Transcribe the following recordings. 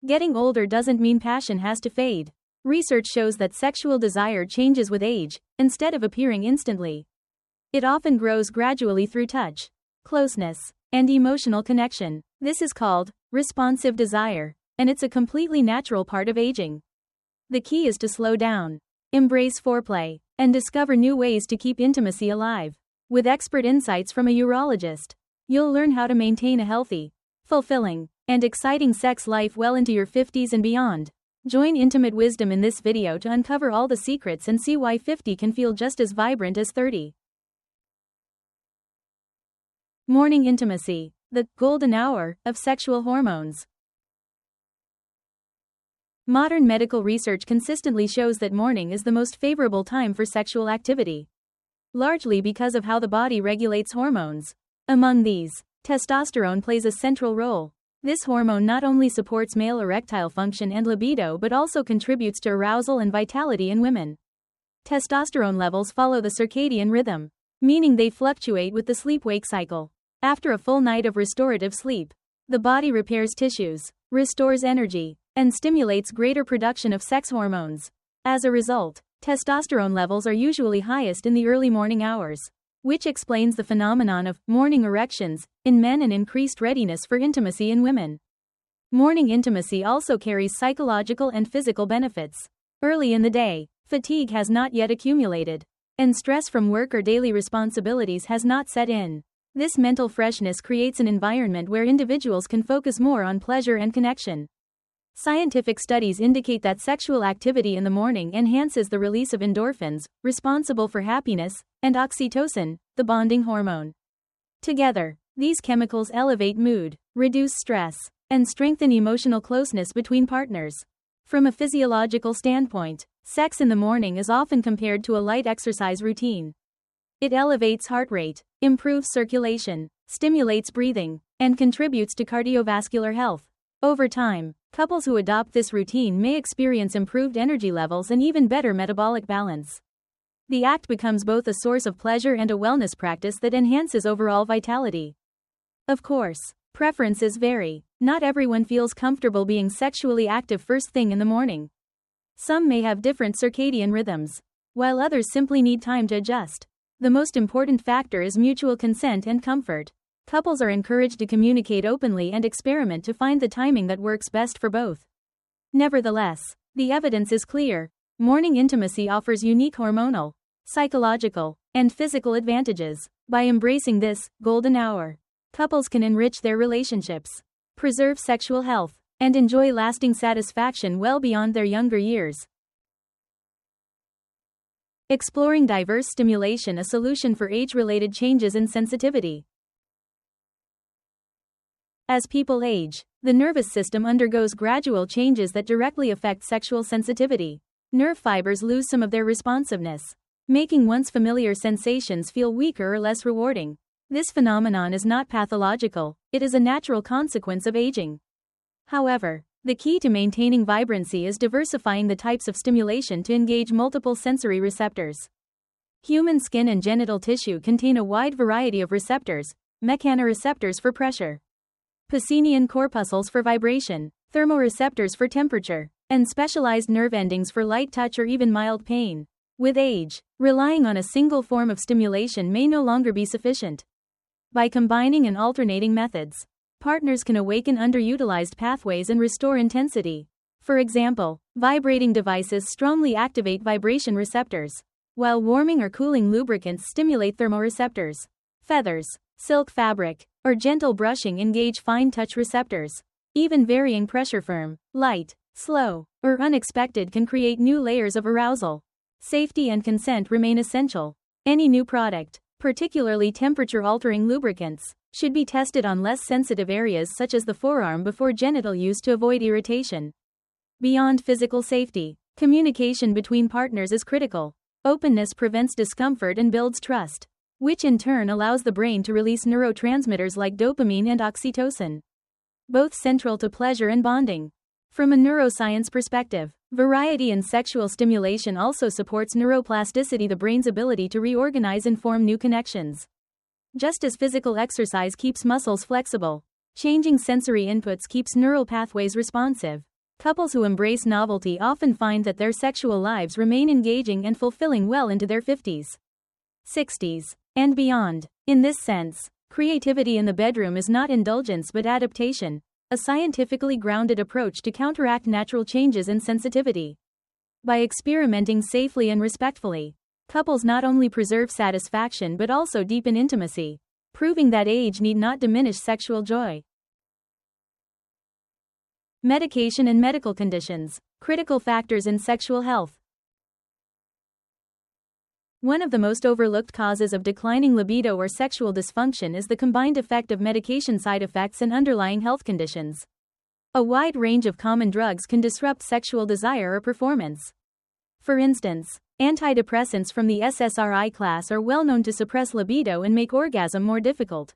Getting older doesn't mean passion has to fade. Research shows that sexual desire changes with age, instead of appearing instantly. It often grows gradually through touch, closeness, and emotional connection. This is called responsive desire, and it's a completely natural part of aging. The key is to slow down, embrace foreplay, and discover new ways to keep intimacy alive. With expert insights from a urologist, you'll learn how to maintain a healthy, fulfilling, and exciting sex life well into your 50s and beyond. Join Intimate Wisdom in this video to uncover all the secrets and see why 50 can feel just as vibrant as 30. Morning intimacy, the golden hour of sexual hormones. Modern medical research consistently shows that morning is the most favorable time for sexual activity, largely because of how the body regulates hormones. Among these, testosterone plays a central role. This hormone not only supports male erectile function and libido but also contributes to arousal and vitality in women. Testosterone levels follow the circadian rhythm, meaning they fluctuate with the sleep-wake cycle. After a full night of restorative sleep, the body repairs tissues, restores energy, and stimulates greater production of sex hormones. As a result, testosterone levels are usually highest in the early morning hours, which explains the phenomenon of morning erections in men and increased readiness for intimacy in women. Morning intimacy also carries psychological and physical benefits. Early in the day, fatigue has not yet accumulated, and stress from work or daily responsibilities has not set in. This mental freshness creates an environment where individuals can focus more on pleasure and connection. Scientific studies indicate that sexual activity in the morning enhances the release of endorphins, responsible for happiness, and oxytocin, the bonding hormone. Together, these chemicals elevate mood, reduce stress, and strengthen emotional closeness between partners. From a physiological standpoint, sex in the morning is often compared to a light exercise routine. It elevates heart rate, improves circulation, stimulates breathing, and contributes to cardiovascular health. Over time, couples who adopt this routine may experience improved energy levels and even better metabolic balance. The act becomes both a source of pleasure and a wellness practice that enhances overall vitality. Of course, preferences vary. Not everyone feels comfortable being sexually active first thing in the morning. Some may have different circadian rhythms, while others simply need time to adjust. The most important factor is mutual consent and comfort. Couples are encouraged to communicate openly and experiment to find the timing that works best for both. Nevertheless, the evidence is clear. Morning intimacy offers unique hormonal, psychological, and physical advantages. By embracing this golden hour, couples can enrich their relationships, preserve sexual health, and enjoy lasting satisfaction well beyond their younger years. Exploring diverse stimulation, a solution for age-related changes in sensitivity. As people age, the nervous system undergoes gradual changes that directly affect sexual sensitivity. Nerve fibers lose some of their responsiveness, making once familiar sensations feel weaker or less rewarding. This phenomenon is not pathological, it is a natural consequence of aging. However, the key to maintaining vibrancy is diversifying the types of stimulation to engage multiple sensory receptors. Human skin and genital tissue contain a wide variety of receptors: mechanoreceptors for pressure, Pacinian corpuscles for vibration, thermoreceptors for temperature, and specialized nerve endings for light touch or even mild pain. With age, relying on a single form of stimulation may no longer be sufficient. By combining and alternating methods, partners can awaken underutilized pathways and restore intensity. For example, vibrating devices strongly activate vibration receptors, while warming or cooling lubricants stimulate thermoreceptors. Feathers, silk fabric, or gentle brushing engage fine touch receptors. Even varying pressure, firm, light, slow, or unexpected, can create new layers of arousal. Safety and consent remain essential. Any new product, particularly temperature-altering lubricants, should be tested on less sensitive areas such as the forearm before genital use to avoid irritation. Beyond physical safety, communication between partners is critical. Openness prevents discomfort and builds trust, which in turn allows the brain to release neurotransmitters like dopamine and oxytocin, both central to pleasure and bonding. From a neuroscience perspective, variety in sexual stimulation also supports neuroplasticity, the brain's ability to reorganize and form new connections. Just as physical exercise keeps muscles flexible, Changing sensory inputs keeps neural pathways responsive. Couples who embrace novelty often find that their sexual lives remain engaging and fulfilling well into their 50s, 60s, and beyond. In this sense, creativity in the bedroom is not indulgence but adaptation, a scientifically grounded approach to counteract natural changes in sensitivity. By experimenting safely and respectfully, couples not only preserve satisfaction but also deepen intimacy, proving that age need not diminish sexual joy. Medication and medical conditions, critical factors in sexual health. One of the most overlooked causes of declining libido or sexual dysfunction is the combined effect of medication side effects and underlying health conditions. A wide range of common drugs can disrupt sexual desire or performance. For instance, antidepressants from the SSRI class are well known to suppress libido and make orgasm more difficult.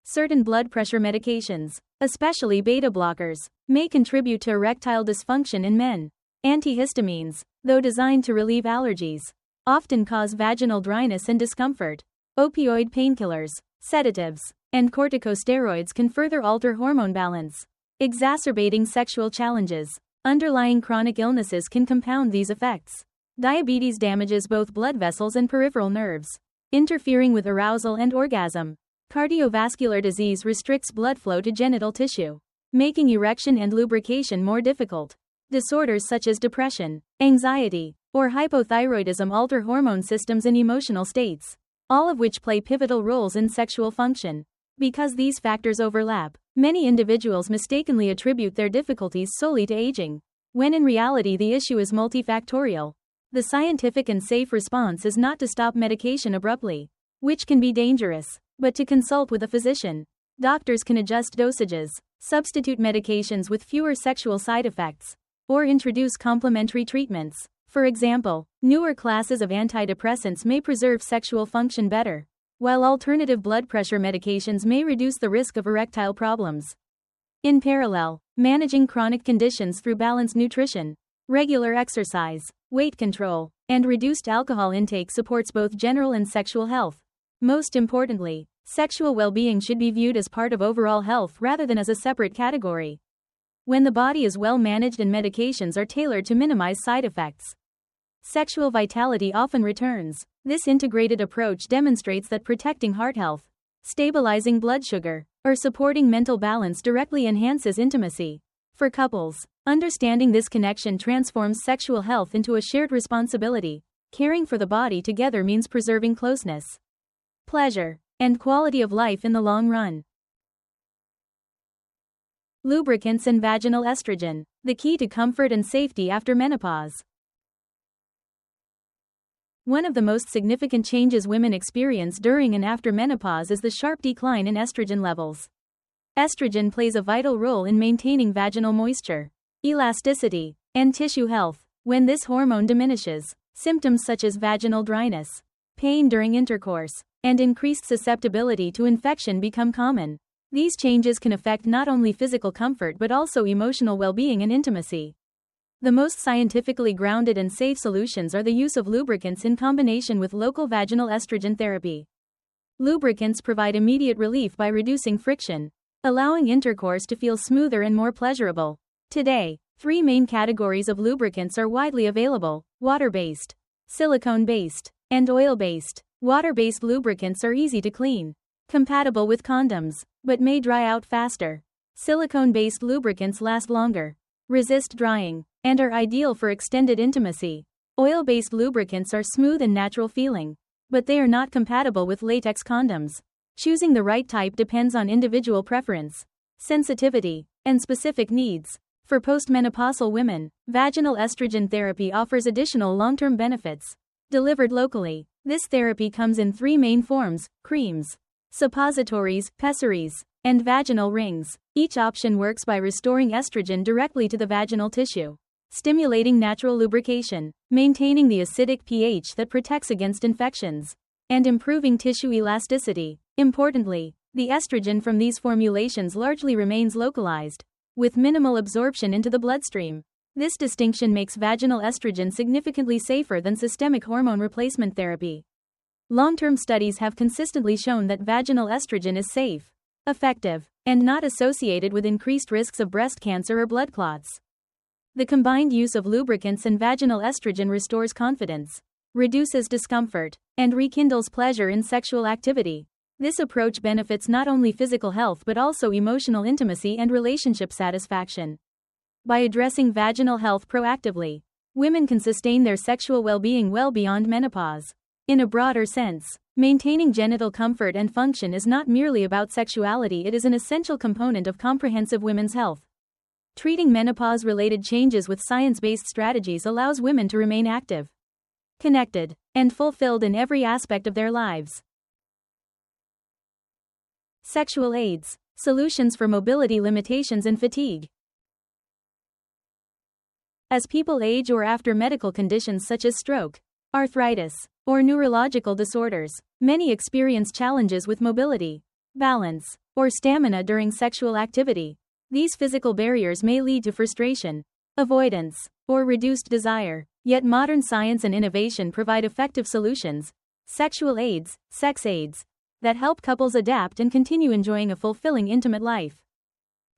Certain blood pressure medications, especially beta blockers, may contribute to erectile dysfunction in men. Antihistamines, though designed to relieve allergies, often cause vaginal dryness and discomfort. Opioid painkillers, sedatives, and corticosteroids can further alter hormone balance, exacerbating sexual challenges. Underlying chronic illnesses can compound these effects. Diabetes damages both blood vessels and peripheral nerves, interfering with arousal and orgasm. Cardiovascular disease restricts blood flow to genital tissue, making erection and lubrication more difficult. Disorders such as depression, anxiety, or hypothyroidism alter hormone systems and emotional states, all of which play pivotal roles in sexual function. Because these factors overlap, many individuals mistakenly attribute their difficulties solely to aging, when in reality the issue is multifactorial. The scientific and safe response is not to stop medication abruptly, which can be dangerous, but to consult with a physician. Doctors can adjust dosages, substitute medications with fewer sexual side effects, or introduce complementary treatments. For example, newer classes of antidepressants may preserve sexual function better, while alternative blood pressure medications may reduce the risk of erectile problems. In parallel, managing chronic conditions through balanced nutrition, regular exercise, weight control, and reduced alcohol intake supports both general and sexual health. Most importantly, sexual well-being should be viewed as part of overall health rather than as a separate category. When the body is well managed and medications are tailored to minimize side effects, sexual vitality often returns. This integrated approach demonstrates that protecting heart health, stabilizing blood sugar, or supporting mental balance directly enhances intimacy. For couples, understanding this connection transforms sexual health into a shared responsibility. Caring for the body together means preserving closeness, pleasure, and quality of life in the long run. Lubricants and vaginal estrogen, the key to comfort and safety after menopause. One of the most significant changes women experience during and after menopause is the sharp decline in estrogen levels. Estrogen plays a vital role in maintaining vaginal moisture, elasticity, and tissue health. When this hormone diminishes, symptoms such as vaginal dryness, pain during intercourse, and increased susceptibility to infection become common. These changes can affect not only physical comfort but also emotional well-being and intimacy. The most scientifically grounded and safe solutions are the use of lubricants in combination with local vaginal estrogen therapy. Lubricants provide immediate relief by reducing friction, allowing intercourse to feel smoother and more pleasurable. Today, three main categories of lubricants are widely available: water-based, silicone-based, and oil-based. Water-based lubricants are easy to clean, compatible with condoms, but may dry out faster. Silicone-based lubricants last longer, resist drying, and are ideal for extended intimacy. Oil-based lubricants are smooth and natural feeling, but they are not compatible with latex condoms. Choosing the right type depends on individual preference, sensitivity, and specific needs. For postmenopausal women, vaginal estrogen therapy offers additional long-term benefits. Delivered locally, this therapy comes in three main forms: creams, suppositories, pessaries, and vaginal rings. Each option works by restoring estrogen directly to the vaginal tissue, stimulating natural lubrication, maintaining the acidic pH that protects against infections, and improving tissue elasticity. Importantly, the estrogen from these formulations largely remains localized, with minimal absorption into the bloodstream. This distinction makes vaginal estrogen significantly safer than systemic hormone replacement therapy. Long-term studies have consistently shown that vaginal estrogen is safe, effective, and not associated with increased risks of breast cancer or blood clots. The combined use of lubricants and vaginal estrogen restores confidence, reduces discomfort, and rekindles pleasure in sexual activity. This approach benefits not only physical health but also emotional intimacy and relationship satisfaction. By addressing vaginal health proactively, women can sustain their sexual well-being well beyond menopause. In a broader sense, maintaining genital comfort and function is not merely about sexuality, it is an essential component of comprehensive women's health. Treating menopause-related changes with science-based strategies allows women to remain active, connected, and fulfilled in every aspect of their lives. Sexual aids, solutions for mobility limitations and fatigue. As people age or after medical conditions such as stroke, arthritis, or neurological disorders, many experience challenges with mobility, balance, or stamina during sexual activity. These physical barriers may lead to frustration, avoidance, or reduced desire. Yet modern science and innovation provide effective solutions, sexual aids, sex aids, that help couples adapt and continue enjoying a fulfilling intimate life.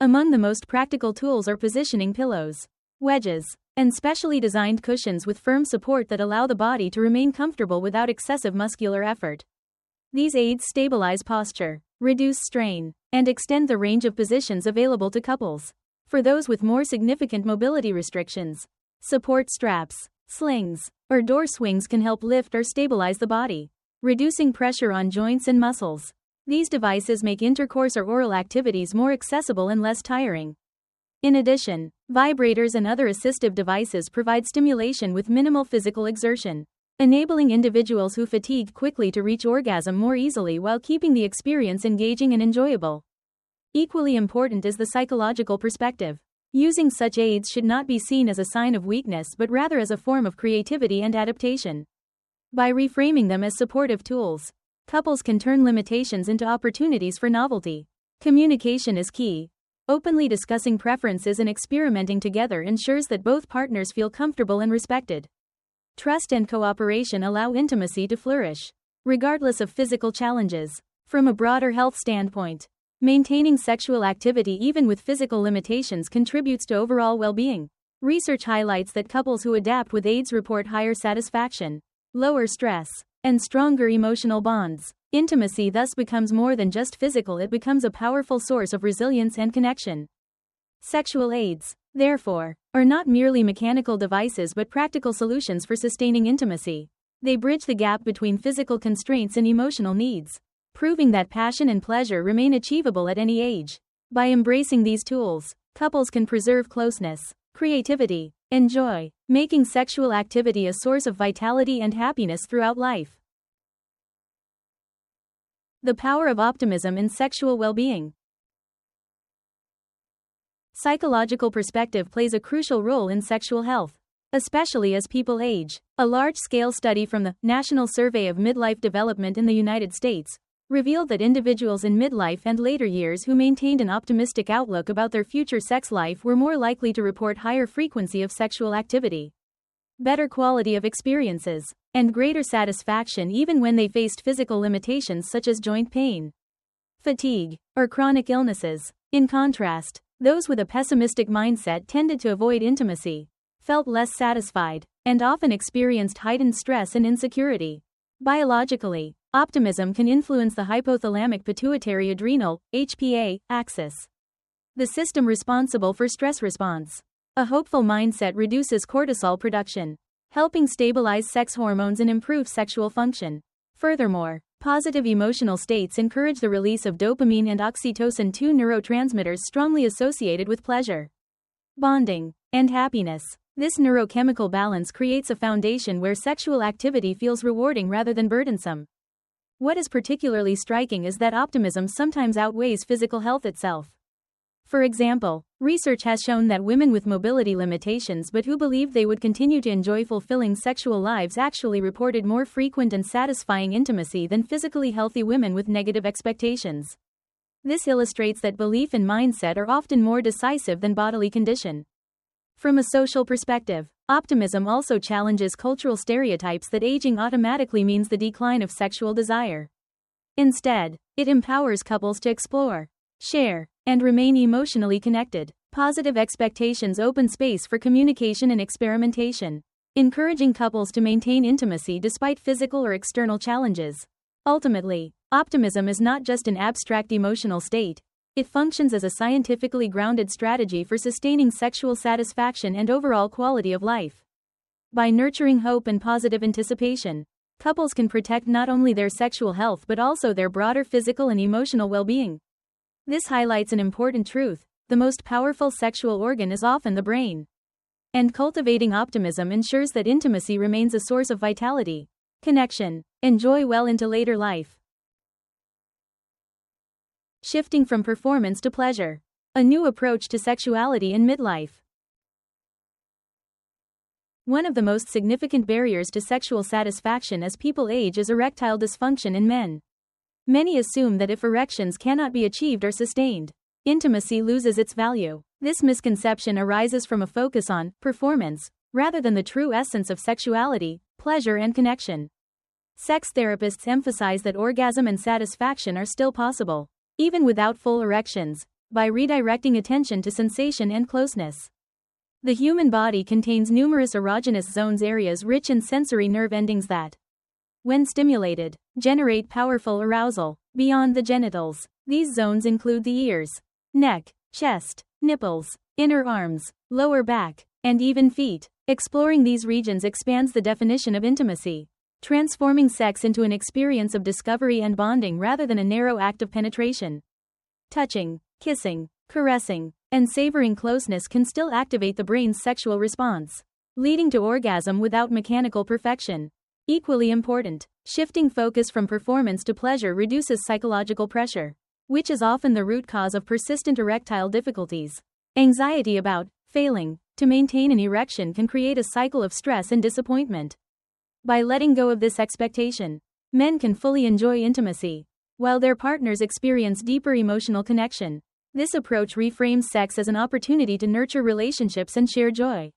Among the most practical tools are positioning pillows, wedges, and specially designed cushions with firm support that allow the body to remain comfortable without excessive muscular effort. These aids stabilize posture, reduce strain, and extend the range of positions available to couples. For those with more significant mobility restrictions, support straps, slings, or door swings can help lift or stabilize the body, reducing pressure on joints and muscles. These devices make intercourse or oral activities more accessible and less tiring. In addition, vibrators and other assistive devices provide stimulation with minimal physical exertion, enabling individuals who fatigue quickly to reach orgasm more easily while keeping the experience engaging and enjoyable. Equally important is the psychological perspective. Using such aids should not be seen as a sign of weakness but rather as a form of creativity and adaptation. By reframing them as supportive tools, couples can turn limitations into opportunities for novelty. Communication is key. Openly discussing preferences and experimenting together ensures that both partners feel comfortable and respected. Trust and cooperation allow intimacy to flourish, regardless of physical challenges. From a broader health standpoint, maintaining sexual activity even with physical limitations contributes to overall well-being. Research highlights that couples who adapt with aids report higher satisfaction, lower stress, and stronger emotional bonds. Intimacy thus becomes more than just physical, it becomes a powerful source of resilience and connection. Sexual aids, therefore, are not merely mechanical devices but practical solutions for sustaining intimacy. They bridge the gap between physical constraints and emotional needs, proving that passion and pleasure remain achievable at any age. By embracing these tools, couples can preserve closeness, creativity, and joy, making sexual activity a source of vitality and happiness throughout life. The power of optimism in sexual well-being. Psychological perspective plays a crucial role in sexual health, especially as people age. A large-scale study from the National Survey of Midlife Development in the United States revealed that individuals in midlife and later years who maintained an optimistic outlook about their future sex life were more likely to report higher frequency of sexual activity, better quality of experiences, and greater satisfaction even when they faced physical limitations such as joint pain, fatigue, or chronic illnesses. In contrast, those with a pessimistic mindset tended to avoid intimacy, felt less satisfied, and often experienced heightened stress and insecurity. Biologically, optimism can influence the hypothalamic pituitary adrenal (HPA) axis, the system responsible for stress response. A hopeful mindset reduces cortisol production, helping stabilize sex hormones and improve sexual function. Furthermore, positive emotional states encourage the release of dopamine and oxytocin, two neurotransmitters strongly associated with pleasure, bonding, and happiness. This neurochemical balance creates a foundation where sexual activity feels rewarding rather than burdensome. What is particularly striking is that optimism sometimes outweighs physical health itself. For example, research has shown that women with mobility limitations but who believed they would continue to enjoy fulfilling sexual lives actually reported more frequent and satisfying intimacy than physically healthy women with negative expectations. This illustrates that belief and mindset are often more decisive than bodily condition. From a social perspective, optimism also challenges cultural stereotypes that aging automatically means the decline of sexual desire. Instead, it empowers couples to explore, share, and remain emotionally connected. Positive expectations open space for communication and experimentation, encouraging couples to maintain intimacy despite physical or external challenges. Ultimately, optimism is not just an abstract emotional state, it functions as a scientifically grounded strategy for sustaining sexual satisfaction and overall quality of life. By nurturing hope and positive anticipation, couples can protect not only their sexual health but also their broader physical and emotional well-being. This highlights an important truth: the most powerful sexual organ is often the brain. And cultivating optimism ensures that intimacy remains a source of vitality, connection, and joy well into later life. Shifting from performance to pleasure. A new approach to sexuality in midlife. One of the most significant barriers to sexual satisfaction as people age is erectile dysfunction in men. Many assume that if erections cannot be achieved or sustained, intimacy loses its value. This misconception arises from a focus on performance, rather than the true essence of sexuality, pleasure and connection. Sex therapists emphasize that orgasm and satisfaction are still possible, even without full erections, by redirecting attention to sensation and closeness. The human body contains numerous erogenous zones, areas rich in sensory nerve endings that, when stimulated, generate powerful arousal. Beyond the genitals, these zones include the ears, neck, chest, nipples, inner arms, lower back, and even feet. Exploring these regions expands the definition of intimacy, transforming sex into an experience of discovery and bonding rather than a narrow act of penetration. Touching, kissing, caressing, and savoring closeness can still activate the brain's sexual response, leading to orgasm without mechanical perfection. Equally important, shifting focus from performance to pleasure reduces psychological pressure, which is often the root cause of persistent erectile difficulties. Anxiety about failing to maintain an erection can create a cycle of stress and disappointment. By letting go of this expectation, men can fully enjoy intimacy, while their partners experience deeper emotional connection. This approach reframes sex as an opportunity to nurture relationships and share joy,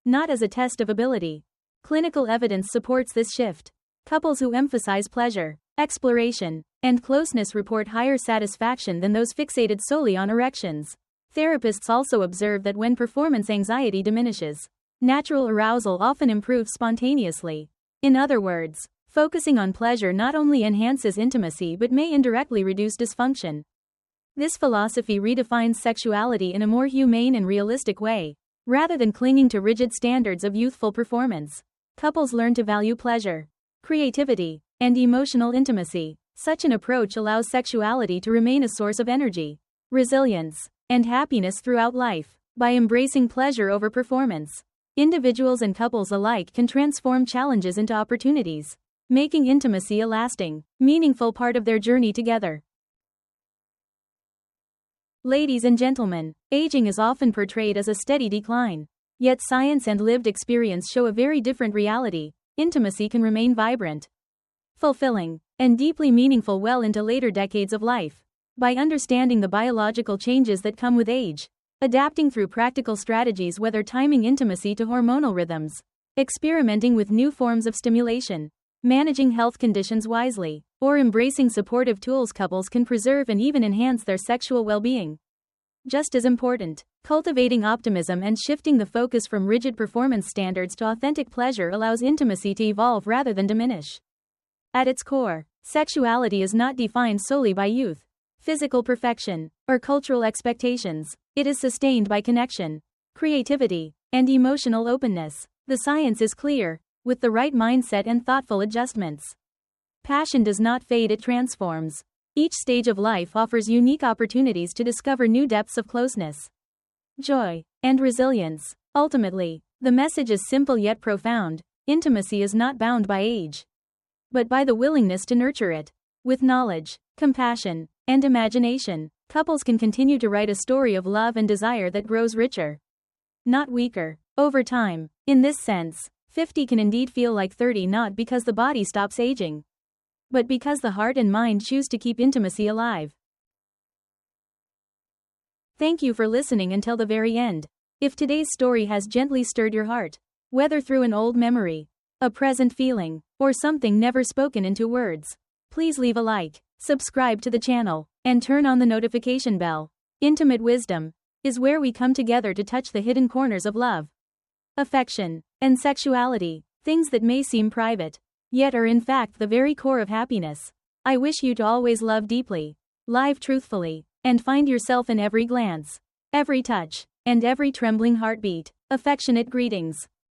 not as a test of ability. Clinical evidence supports this shift. Couples who emphasize pleasure, exploration, and closeness report higher satisfaction than those fixated solely on erections. Therapists also observe that when performance anxiety diminishes, natural arousal often improves spontaneously. In other words, focusing on pleasure not only enhances intimacy but may indirectly reduce dysfunction. This philosophy redefines sexuality in a more humane and realistic way. Rather than clinging to rigid standards of youthful performance, couples learn to value pleasure, creativity, and emotional intimacy. Such an approach allows sexuality to remain a source of energy, resilience, and happiness throughout life. By embracing pleasure over performance, individuals and couples alike can transform challenges into opportunities, making intimacy a lasting, meaningful part of their journey together. Ladies and gentlemen, aging is often portrayed as a steady decline. Yet science and lived experience show a very different reality. Intimacy can remain vibrant, fulfilling, and deeply meaningful well into later decades of life. By understanding the biological changes that come with age, adapting through practical strategies, whether timing intimacy to hormonal rhythms, experimenting with new forms of stimulation, managing health conditions wisely, or embracing supportive tools, couples can preserve and even enhance their sexual well-being. Just as important, cultivating optimism and shifting the focus from rigid performance standards to authentic pleasure allows intimacy to evolve rather than diminish. At its core, sexuality is not defined solely by youth, physical perfection, or cultural expectations. It is sustained by connection, creativity, and emotional openness. The science is clear: with the right mindset and thoughtful adjustments, passion does not fade, it transforms. Each stage of life offers unique opportunities to discover new depths of closeness, joy, and resilience. Ultimately, the message is simple yet profound: intimacy is not bound by age, but by the willingness to nurture it. With knowledge, compassion, and imagination, couples can continue to write a story of love and desire that grows richer, not weaker, over time. In this sense, 50 can indeed feel like 30, not because the body stops aging, but because the heart and mind choose to keep intimacy alive. Thank you for listening until the very end. If today's story has gently stirred your heart, whether through an old memory, a present feeling, or something never spoken into words, please leave a like, subscribe to the channel, and turn on the notification bell. Intimate wisdom is where we come together to touch the hidden corners of love, affection, and sexuality, things that may seem private, yet are in fact the very core of happiness. I wish you to always love deeply, live truthfully, and find yourself in every glance, every touch, and every trembling heartbeat. Affectionate greetings.